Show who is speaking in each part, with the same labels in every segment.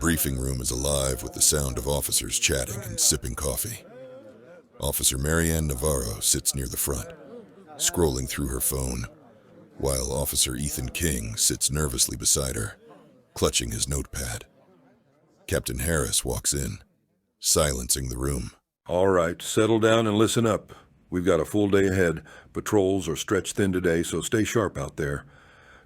Speaker 1: briefing room is alive with the sound of officers chatting and sipping coffee. Officer Marianne Navarro sits near the front, scrolling through her phone, while Officer Ethan King sits nervously beside her, clutching his notepad. Captain Harris walks in, silencing the room.
Speaker 2: All right, settle down and listen up. We've got a full day ahead. Patrols are stretched thin today, so stay sharp out there.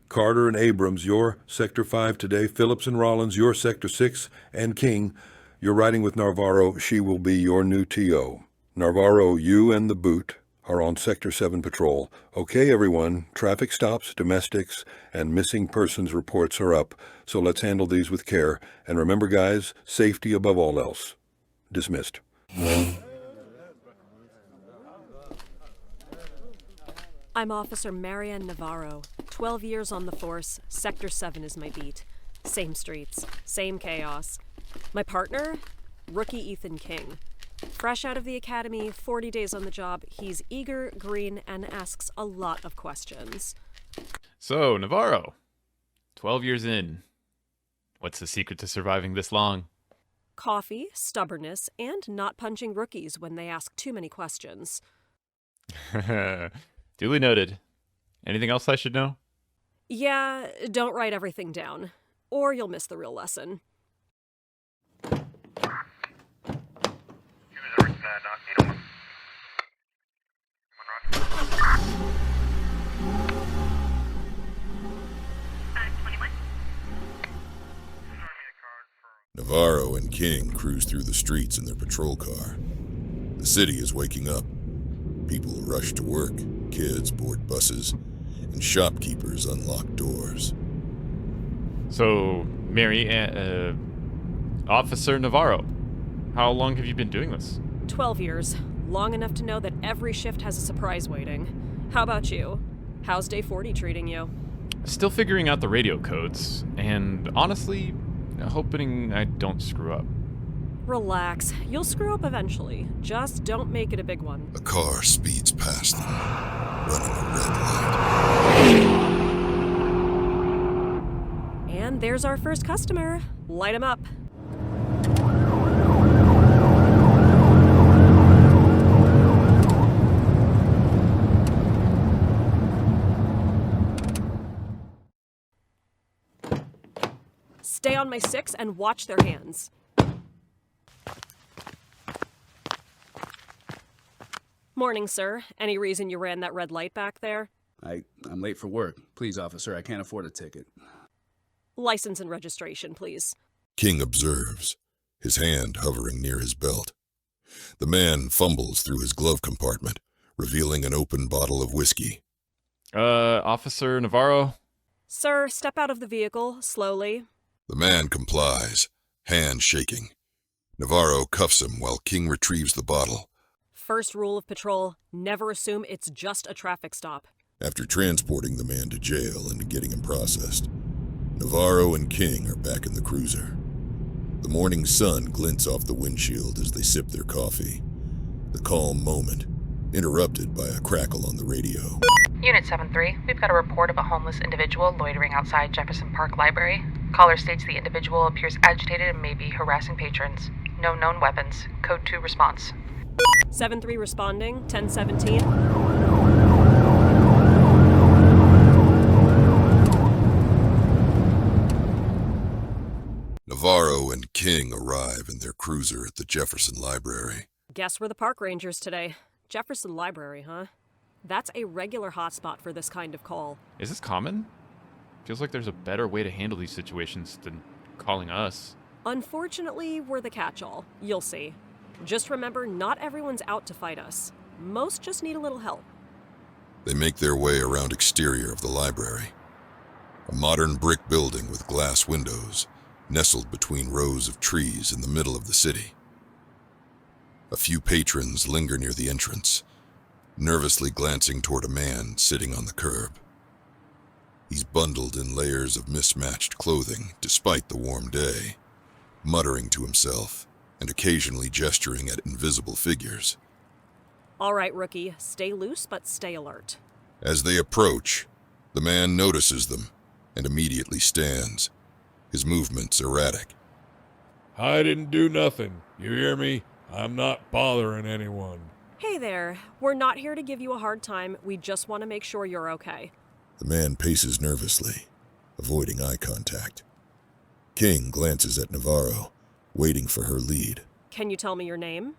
Speaker 2: Carter and Abrams, you're Sector 5 today. Phillips and Rollins, you're Sector 6. And King, you're riding with Navarro. She will be your new TO. Navarro, you and the boot are on Sector 7 patrol. Okay, everyone, traffic stops, domestics, and missing persons reports are up, so let's handle these with care. And remember, guys, safety above all else. Dismissed.
Speaker 3: I'm Officer Marianne Navarro. 12 years on the force. Sector 7 is my beat. Same streets, same chaos. My partner? Rookie Ethan King. Fresh out of the academy, 40 days on the job, he's eager, green, and asks a lot of questions.
Speaker 4: So, Navarro, 12 years in. What's the secret to surviving this long?
Speaker 3: Coffee, stubbornness, and not punching rookies when they ask too many questions.
Speaker 4: Duly noted. Anything else I should know?
Speaker 3: Yeah, don't write everything down, or you'll miss the real lesson.
Speaker 1: Navarro and King cruise through the streets in their patrol car. The city is waking up. People rush to work, kids board buses, and shopkeepers unlock doors.
Speaker 4: So, Officer Navarro, how long have you been doing this?
Speaker 3: 12 years. Long enough to know that every shift has a surprise waiting. How about you? How's day 40 treating you?
Speaker 4: Still figuring out the radio codes, and honestly, hoping I don't screw up.
Speaker 3: Relax. You'll screw up eventually. Just don't make it a big one.
Speaker 1: A car speeds past them, running a red light.
Speaker 3: And there's our first customer. Light him up. Stay on my 6 and watch their hands. Morning, sir. Any reason you ran that red light back there?
Speaker 5: I'm late for work. Please, officer, I can't afford a ticket.
Speaker 3: License and registration, please.
Speaker 1: King observes, his hand hovering near his belt. The man fumbles through his glove compartment, revealing an open bottle of whiskey.
Speaker 4: Officer Navarro?
Speaker 3: Sir, step out of the vehicle, slowly.
Speaker 1: The man complies, hand shaking. Navarro cuffs him while King retrieves the bottle.
Speaker 3: First rule of patrol, never assume it's just a traffic stop.
Speaker 1: After transporting the man to jail and getting him processed, Navarro and King are back in the cruiser. The morning sun glints off the windshield as they sip their coffee. The calm moment, interrupted by a crackle on the radio.
Speaker 6: Unit 7-3, we've got a report of a homeless individual loitering outside Jefferson Park Library. Caller states the individual appears agitated and may be harassing patrons. No known weapons. Code 2 response.
Speaker 3: 7-3 responding, 1017.
Speaker 1: Navarro and King arrive in their cruiser at the Jefferson Library.
Speaker 3: Guess we're the park rangers today. Jefferson Library, huh? That's a regular hotspot for this kind of call.
Speaker 4: Is this common? Feels like there's a better way to handle these situations than calling us.
Speaker 3: Unfortunately, we're the catch-all. You'll see. Just remember, not everyone's out to fight us. Most just need a little help.
Speaker 1: They make their way around exterior of the library. A modern brick building with glass windows, nestled between rows of trees in the middle of the city. A few patrons linger near the entrance, nervously glancing toward a man sitting on the curb. He's bundled in layers of mismatched clothing despite the warm day, muttering to himself and occasionally gesturing at invisible figures.
Speaker 3: All right, rookie, stay loose but stay alert.
Speaker 1: As they approach, the man notices them and immediately stands, his movements erratic.
Speaker 2: I didn't do nothing. You hear me? I'm not bothering anyone.
Speaker 3: Hey there. We're not here to give you a hard time. We just want to make sure you're okay.
Speaker 1: The man paces nervously, avoiding eye contact. King glances at Navarro, waiting for her lead.
Speaker 3: Can you tell me your name?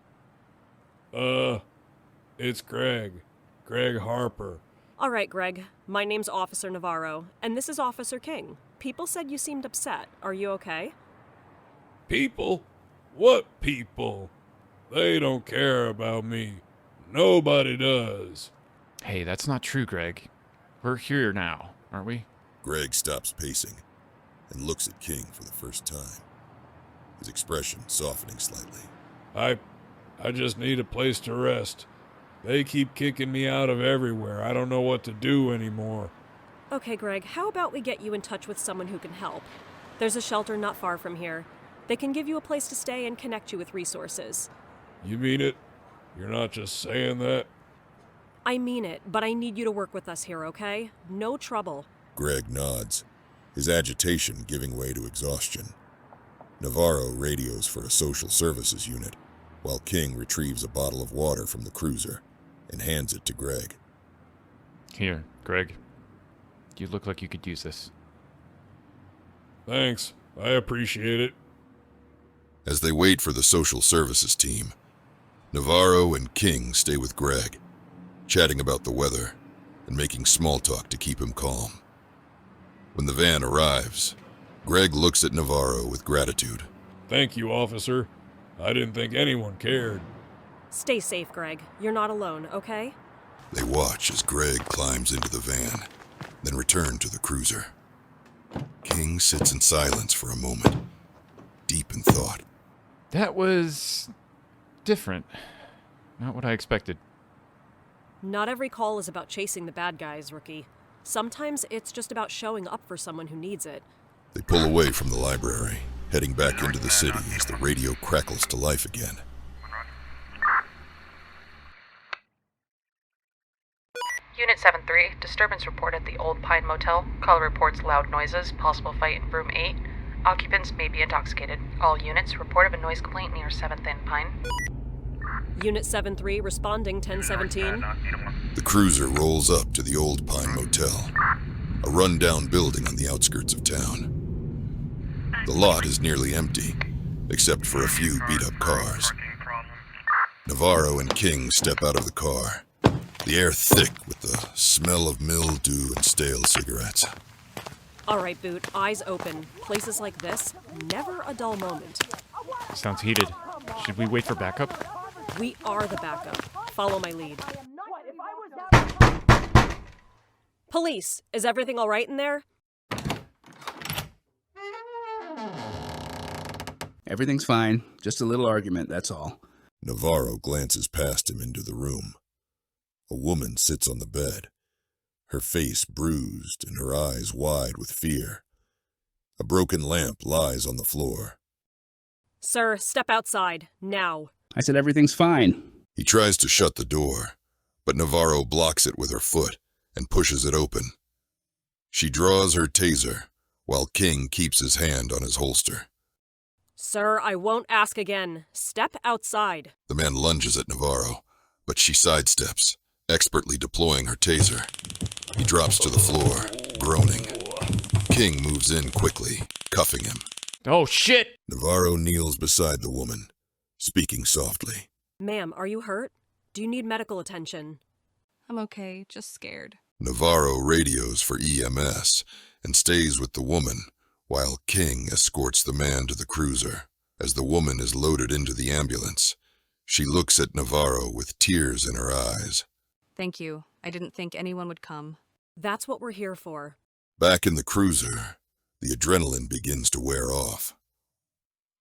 Speaker 2: It's Greg. Greg Harper.
Speaker 3: All right, Greg. My name's Officer Navarro, and this is Officer King. People said you seemed upset. Are you okay?
Speaker 2: People? What people? They don't care about me. Nobody does.
Speaker 4: Hey, that's not true, Greg. We're here now, aren't we?
Speaker 1: Greg stops pacing and looks at King for the first time, his expression softening slightly.
Speaker 2: I just need a place to rest. They keep kicking me out of everywhere. I don't know what to do anymore.
Speaker 3: Okay, Greg, how about we get you in touch with someone who can help? There's a shelter not far from here. They can give you a place to stay and connect you with resources.
Speaker 2: You mean it? You're not just saying that?
Speaker 3: I mean it, but I need you to work with us here, okay? No trouble.
Speaker 1: Greg nods, his agitation giving way to exhaustion. Navarro radios for a social services unit, while King retrieves a bottle of water from the cruiser and hands it to Greg.
Speaker 4: Here, Greg. You look like you could use this.
Speaker 2: Thanks. I appreciate it.
Speaker 1: As they wait for the social services team, Navarro and King stay with Greg, chatting about the weather and making small talk to keep him calm. When the van arrives, Greg looks at Navarro with gratitude.
Speaker 2: Thank you, officer. I didn't think anyone cared.
Speaker 3: Stay safe, Greg. You're not alone, okay?
Speaker 1: They watch as Greg climbs into the van, then return to the cruiser. King sits in silence for a moment, deep in thought.
Speaker 4: That was different. Not what I expected.
Speaker 3: Not every call is about chasing the bad guys, Rookie. Sometimes it's just about showing up for someone who needs it.
Speaker 1: They pull away from the library, heading back into the city as the radio crackles to life again.
Speaker 6: Unit 7-3, disturbance report at the Old Pine Motel. Caller reports loud noises, possible fight in room 8. Occupants may be intoxicated. All units, report of a noise complaint near 7th and Pine.
Speaker 3: Unit 7-3 responding 1017.
Speaker 1: The cruiser rolls up to the Old Pine Motel, a run-down building on the outskirts of town. The lot is nearly empty, except for a few beat-up cars. Navarro and King step out of the car, the air thick with the smell of mildew and stale cigarettes.
Speaker 3: All right, Boot, eyes open. Places like this, never a dull moment.
Speaker 4: Sounds heated. Should we wait for backup?
Speaker 3: We are the backup. Follow my lead. Police, is everything all right in there?
Speaker 5: Everything's fine. Just a little argument, that's all.
Speaker 1: Navarro glances past him into the room. A woman sits on the bed, her face bruised and her eyes wide with fear. A broken lamp lies on the floor.
Speaker 3: Sir, step outside, now.
Speaker 5: I said everything's fine.
Speaker 1: He tries to shut the door, but Navarro blocks it with her foot and pushes it open. She draws her taser, while King keeps his hand on his holster.
Speaker 3: Sir, I won't ask again. Step outside.
Speaker 1: The man lunges at Navarro, but she sidesteps, expertly deploying her taser. He drops to the floor, groaning. King moves in quickly, cuffing him.
Speaker 4: Oh, shit!
Speaker 1: Navarro kneels beside the woman, speaking softly.
Speaker 3: Ma'am, are you hurt? Do you need medical attention?
Speaker 7: I'm okay, just scared.
Speaker 1: Navarro radios for EMS and stays with the woman, while King escorts the man to the cruiser. As the woman is loaded into the ambulance, she looks at Navarro with tears in her eyes.
Speaker 7: Thank you. I didn't think anyone would come.
Speaker 3: That's what we're here for.
Speaker 1: Back in the cruiser, the adrenaline begins to wear off.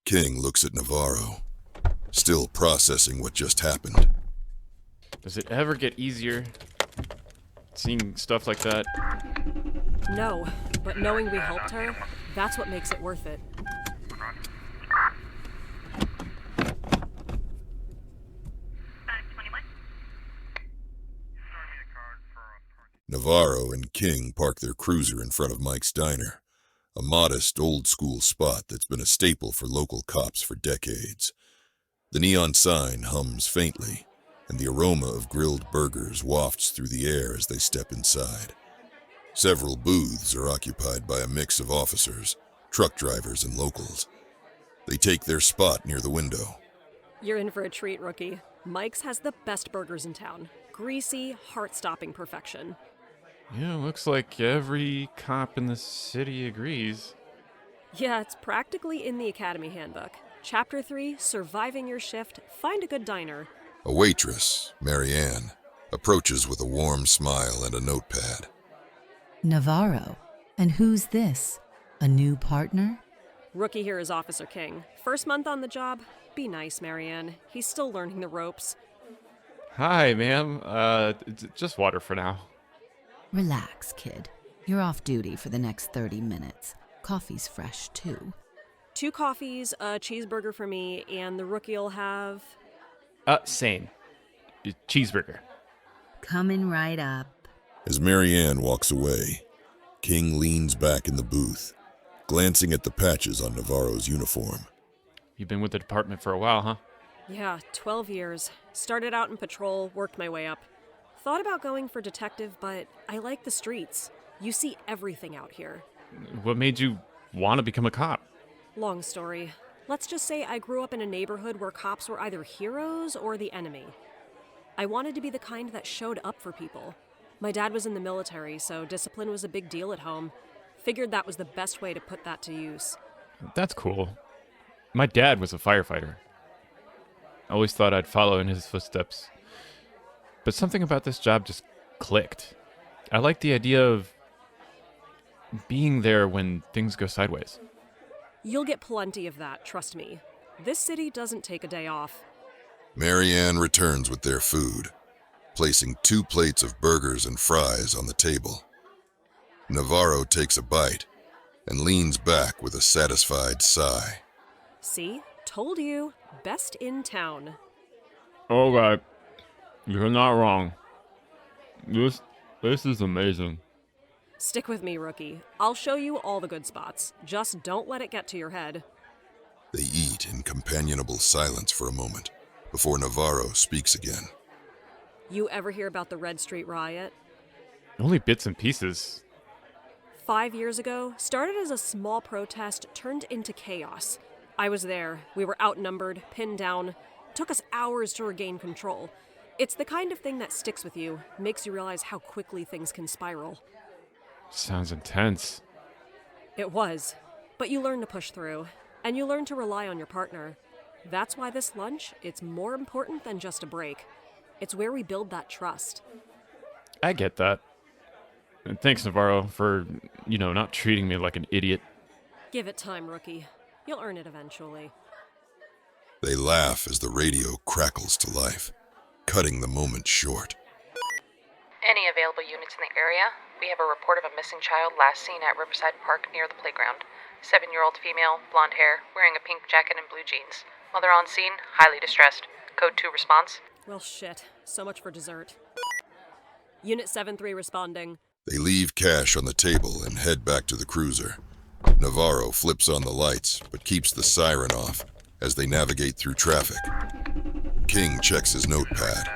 Speaker 1: King looks at Navarro, still processing what just happened.
Speaker 4: Does it ever get easier? Seeing stuff like that?
Speaker 3: No, but knowing we helped her, that's what makes it worth it.
Speaker 1: Navarro and King park their cruiser in front of Mike's diner, a modest, old-school spot that's been a staple for local cops for decades. The neon sign hums faintly, and the aroma of grilled burgers wafts through the air as they step inside. Several booths are occupied by a mix of officers, truck drivers, and locals. They take their spot near the window.
Speaker 3: You're in for a treat, rookie. Mike's has the best burgers in town. Greasy, heart-stopping perfection.
Speaker 4: Yeah, looks like every cop in the city agrees.
Speaker 3: Yeah, it's practically in the Academy Handbook. Chapter 3, Surviving Your Shift, Find a Good Diner.
Speaker 1: A waitress, Marianne, approaches with a warm smile and a notepad.
Speaker 8: Navarro. And who's this? A new partner?
Speaker 3: Rookie here is Officer King. First month on the job. Be nice, Marianne. He's still learning the ropes.
Speaker 4: Hi, ma'am. Just water for now.
Speaker 8: Relax, kid. You're off duty for the next 30 minutes. Coffee's fresh, too.
Speaker 3: 2 coffees, a cheeseburger for me, and the rookie'll have...
Speaker 4: Same. Cheeseburger.
Speaker 8: Coming right up.
Speaker 1: As Marianne walks away, King leans back in the booth, glancing at the patches on Navarro's uniform.
Speaker 4: You've been with the department for a while, huh?
Speaker 3: Yeah, 12 years. Started out in patrol, worked my way up. Thought about going for detective, but I like the streets. You see everything out here.
Speaker 4: What made you want to become a cop?
Speaker 3: Long story. Let's just say I grew up in a neighborhood where cops were either heroes or the enemy. I wanted to be the kind that showed up for people. My dad was in the military, so discipline was a big deal at home. Figured that was the best way to put that to use.
Speaker 4: That's cool. My dad was a firefighter. I always thought I'd follow in his footsteps. But something about this job just clicked. I like the idea of being there when things go sideways.
Speaker 3: You'll get plenty of that, trust me. This city doesn't take a day off.
Speaker 1: Marianne returns with their food, placing 2 plates of burgers and fries on the table. Navarro takes a bite and leans back with a satisfied sigh.
Speaker 3: See? Told you. Best in town.
Speaker 4: All right. You're not wrong. This is amazing.
Speaker 3: Stick with me, rookie. I'll show you all the good spots. Just don't let it get to your head.
Speaker 1: They eat in companionable silence for a moment before Navarro speaks again.
Speaker 3: You ever hear about the Red Street riot?
Speaker 4: Only bits and pieces.
Speaker 3: 5 years ago, started as a small protest, turned into chaos. I was there. We were outnumbered, pinned down. Took us hours to regain control. It's the kind of thing that sticks with you, makes you realize how quickly things can spiral.
Speaker 4: Sounds intense.
Speaker 3: It was. But you learn to push through, and you learn to rely on your partner. That's why this lunch, it's more important than just a break. It's where we build that trust.
Speaker 4: I get that. And thanks, Navarro, for, not treating me like an idiot.
Speaker 3: Give it time, rookie. You'll earn it eventually.
Speaker 1: They laugh as the radio crackles to life, cutting the moment short.
Speaker 6: Any available units in the area? We have a report of a missing child last seen at Riverside Park near the playground. 7-year-old female, blonde hair, wearing a pink jacket and blue jeans. Mother on scene, highly distressed. Code 2 response.
Speaker 3: Well, shit. So much for dessert. Unit 7-3 responding.
Speaker 1: They leave cash on the table and head back to the cruiser. Navarro flips on the lights, but keeps the siren off as they navigate through traffic. King checks his notepad,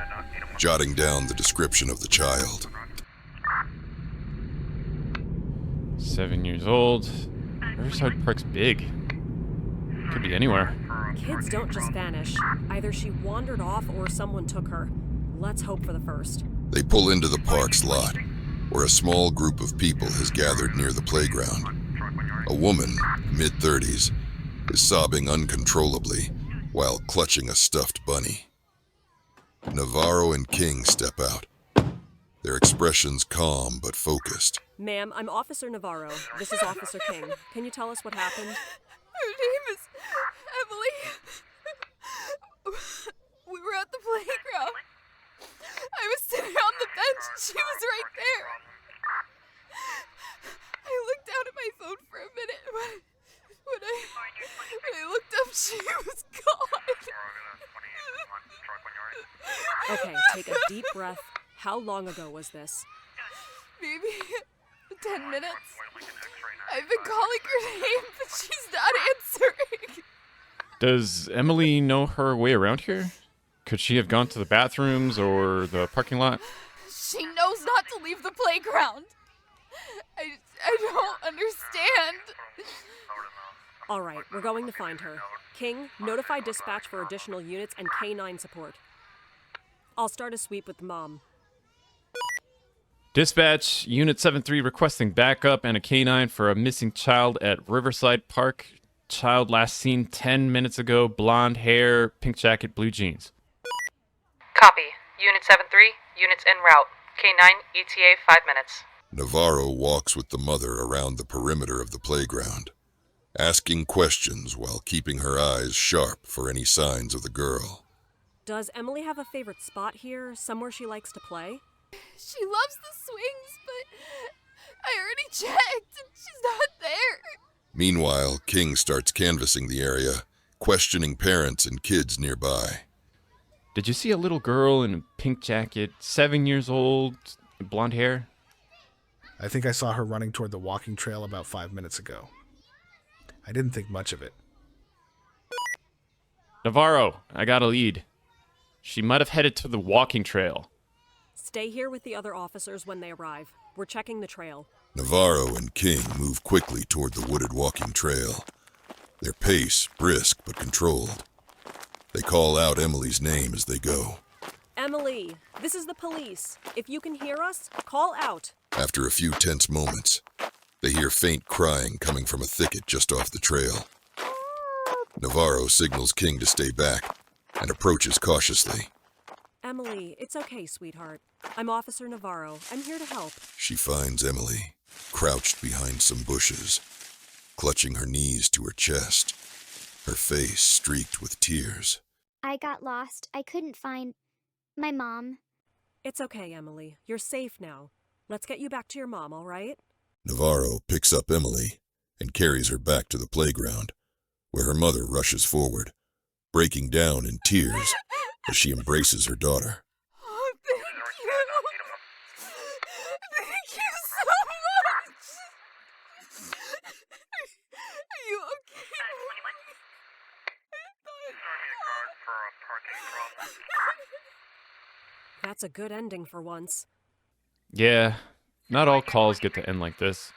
Speaker 1: jotting down the description of the child.
Speaker 4: 7 years old. Riverside Park's big. Could be anywhere.
Speaker 3: Kids don't just vanish. Either she wandered off or someone took her. Let's hope for the first.
Speaker 1: They pull into the park's lot, where a small group of people has gathered near the playground. A woman, mid-30s, is sobbing uncontrollably while clutching a stuffed bunny. Navarro and King step out, their expressions calm but focused.
Speaker 3: Ma'am, I'm Officer Navarro. This is Officer King. Can you tell us what happened?
Speaker 9: Her name is Emily. We were at the playground. I was sitting on the bench and she was right there. I looked down at my phone for a minute. When I looked up, she was gone.
Speaker 3: Okay, take a deep breath. How long ago was this?
Speaker 9: Maybe 10 minutes. I've been calling her name, but she's not answering.
Speaker 4: Does Emily know her way around here? Could she have gone to the bathrooms or the parking lot?
Speaker 9: She knows not to leave the playground. I don't understand.
Speaker 3: All right, we're going to find her. King, notify dispatch for additional units and K-9 support. I'll start a sweep with Mom.
Speaker 4: Dispatch, Unit 7-3 requesting backup and a K-9 for a missing child at Riverside Park. Child last seen 10 minutes ago, blonde hair, pink jacket, blue jeans.
Speaker 6: Copy. Unit 7-3, units en route. K-9, ETA 5 minutes.
Speaker 1: Navarro walks with the mother around the perimeter of the playground, asking questions while keeping her eyes sharp for any signs of the girl.
Speaker 3: Does Emily have a favorite spot here, somewhere she likes to play?
Speaker 9: She loves the swings, but I already checked and she's not there.
Speaker 1: Meanwhile, King starts canvassing the area, questioning parents and kids nearby.
Speaker 4: Did you see a little girl in a pink jacket, 7 years old, blonde hair?
Speaker 10: I think I saw her running toward the walking trail about 5 minutes ago. I didn't think much of it.
Speaker 4: Navarro, I got a lead. She might have headed to the walking trail.
Speaker 3: Stay here with the other officers when they arrive. We're checking the trail.
Speaker 1: Navarro and King move quickly toward the wooded walking trail, their pace brisk but controlled. They call out Emily's name as they go.
Speaker 3: Emily, this is the police. If you can hear us, call out.
Speaker 1: After a few tense moments, they hear faint crying coming from a thicket just off the trail. Navarro signals King to stay back and approaches cautiously.
Speaker 3: Emily, it's okay, sweetheart. I'm Officer Navarro. I'm here to help.
Speaker 1: She finds Emily, crouched behind some bushes, clutching her knees to her chest, her face streaked with tears.
Speaker 11: I got lost. I couldn't find my mom.
Speaker 3: It's okay, Emily. You're safe now. Let's get you back to your mom, all right?
Speaker 1: Navarro picks up Emily and carries her back to the playground, where her mother rushes forward, breaking down in tears as she embraces her daughter.
Speaker 9: Oh, thank you. Thank you so much. Are you okay?
Speaker 3: That's a good ending for once.
Speaker 4: Yeah, not all calls get to end like this.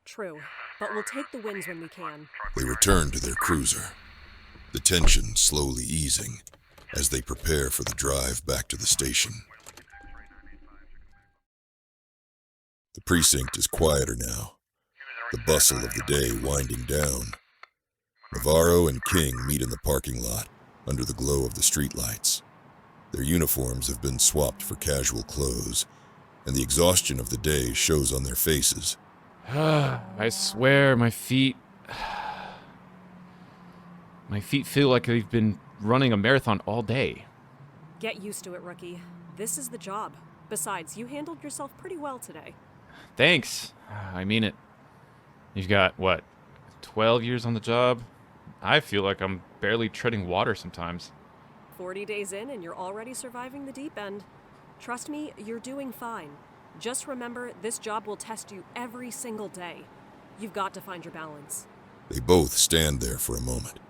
Speaker 3: True, but we'll take the wins when we can.
Speaker 1: They return to their cruiser, the tension slowly easing as they prepare for the drive back to the station. The precinct is quieter now, the bustle of the day winding down. Navarro and King meet in the parking lot under the glow of the streetlights. Their uniforms have been swapped for casual clothes, and the exhaustion of the day shows on their faces.
Speaker 4: I swear, my feet feel like they've been running a marathon all day.
Speaker 3: Get used to it, rookie. This is the job. Besides, you handled yourself pretty well today.
Speaker 4: Thanks. I mean it. You've got, 12 years on the job? I feel like I'm barely treading water sometimes.
Speaker 3: 40 days in and you're already surviving the deep end. Trust me, you're doing fine. Just remember, this job will test you every single day. You've got to find your balance.
Speaker 1: They both stand there for a moment,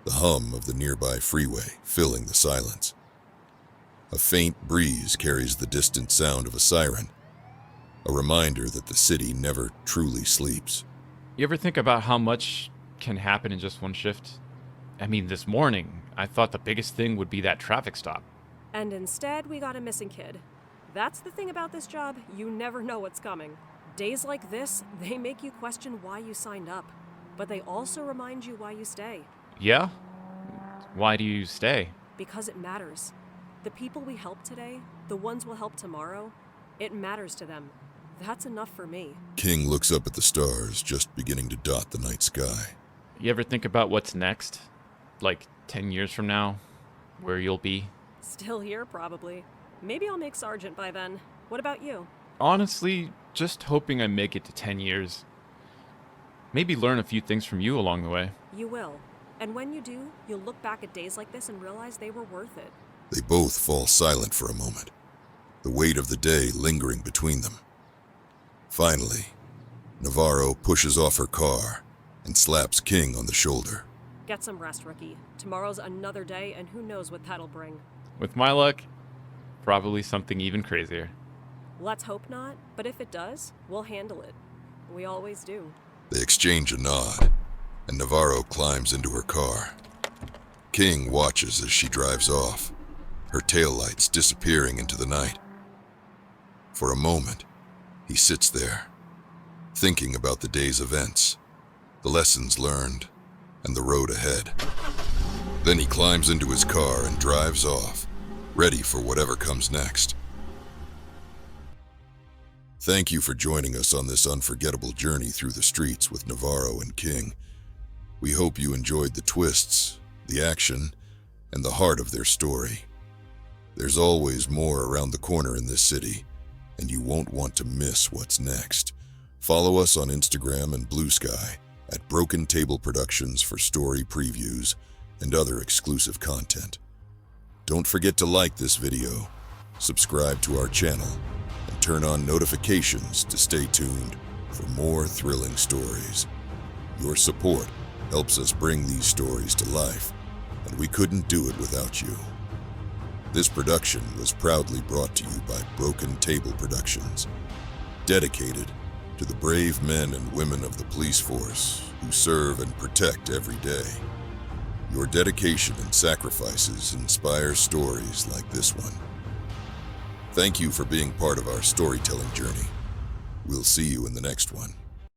Speaker 1: the hum of the nearby freeway filling the silence. A faint breeze carries the distant sound of a siren, a reminder that the city never truly sleeps.
Speaker 4: You ever think about how much can happen in just one shift? I mean, this morning, I thought the biggest thing would be that traffic stop.
Speaker 3: And instead, we got a missing kid. That's the thing about this job, you never know what's coming. Days like this, they make you question why you signed up. But they also remind you why you stay.
Speaker 4: Yeah? Why do you stay?
Speaker 3: Because it matters. The people we help today, the ones we'll help tomorrow, it matters to them. That's enough for me.
Speaker 1: King looks up at the stars just beginning to dot the night sky.
Speaker 4: You ever think about what's next? Like 10 years from now? Where you'll be?
Speaker 3: Still here, probably. Maybe I'll make sergeant by then. What about you?
Speaker 4: Honestly, just hoping I make it to 10 years. Maybe learn a few things from you along the way.
Speaker 3: You will. And when you do, you'll look back at days like this and realize they were worth it.
Speaker 1: They both fall silent for a moment, the weight of the day lingering between them. Finally, Navarro pushes off her car and slaps King on the shoulder.
Speaker 3: Get some rest, Rookie. Tomorrow's another day, and who knows what that'll bring.
Speaker 4: With my luck, probably something even crazier.
Speaker 3: Let's hope not, but if it does, we'll handle it. We always do.
Speaker 1: They exchange a nod, and Navarro climbs into her car. King watches as she drives off, her taillights disappearing into the night. For a moment, he sits there, thinking about the day's events, the lessons learned, and the road ahead. Then he climbs into his car and drives off, ready for whatever comes next. Thank you for joining us on this unforgettable journey through the streets with Navarro and King. We hope you enjoyed the twists, the action, and the heart of their story. There's always more around the corner in this city, and you won't want to miss what's next. Follow us on Instagram and Blue Sky at Broken Table Productions for story previews and other exclusive content. Don't forget to like this video, subscribe to our channel, and turn on notifications to stay tuned for more thrilling stories. Your support helps us bring these stories to life, and we couldn't do it without you. This production was proudly brought to you by Broken Table Productions, dedicated to the brave men and women of the police force who serve and protect every day. Your dedication and sacrifices inspire stories like this one. Thank you for being part of our storytelling journey. We'll see you in the next one.